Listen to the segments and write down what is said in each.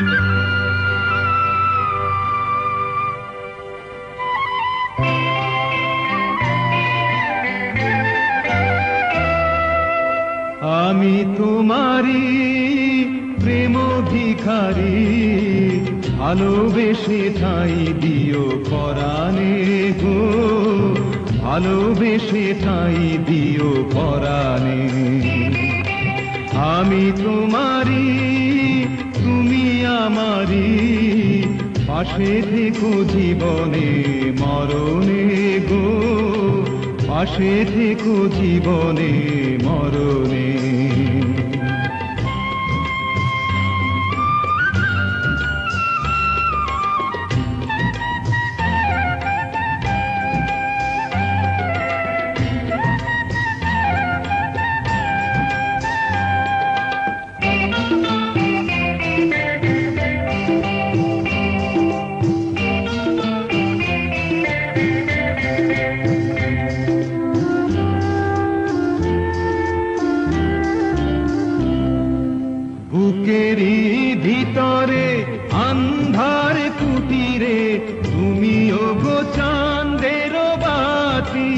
আমি তোমারি প্রেম ভিখারি, ভালোবেসে ঠাই দিও পরাণে গো, ভালোবেসে ঠাই দিও পরাণে। আমি তোমারি তুমি আমারি, পাশে থেকো জীবনে মরণে গো, পাশে থেকো জীবনে মরণে। বুকেরই ভিতরে আন্ধার কুটিরে তুমিও গো চাঁদের বাতি,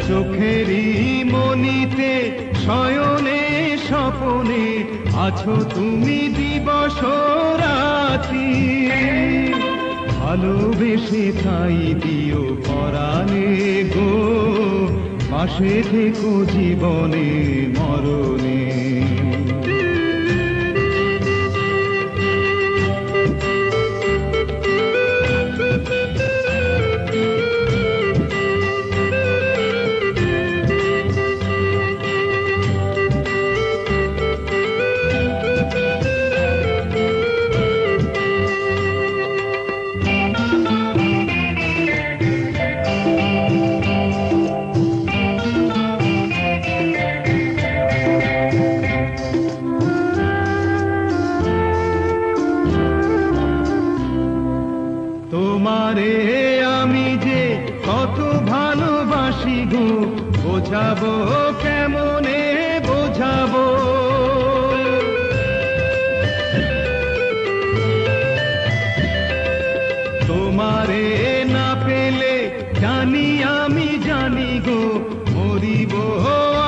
চোখেরই মনিতে শয়নে স্বপনে আছো তুমি দিবস রাতি, ভালোবেসে ঠাই দিও পরাণে গো, পাশে থেকো জীবনে মরণে। তোমারে আমি যে কত ভালোবাসি গো, বোঝাবো কেমনে বোঝাবো, তোমারে না পেলে জানি আমি জানি গো, মরিব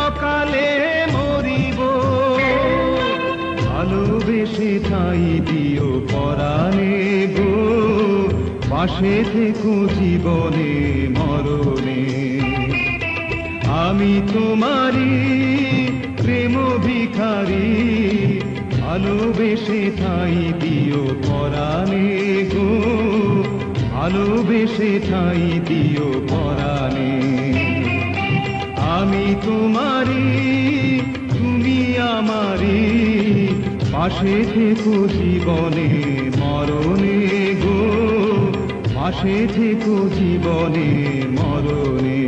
অকালে মরিব, ভালোবেসে ঠাই দিও পরাণে গো, পাশে থেকো জীবনে মরণে। আমি তোমারি প্রেম ভিখারি, ভালোবেসে ঠাই দিও পরাণে গো, ভালোবেসে ঠাই দিও পরাণে। আমি তোমারি তুমি আমারি, পাশে থেকো জীবনে মরণে গো, পাশে থেকো জীবনে মরণে।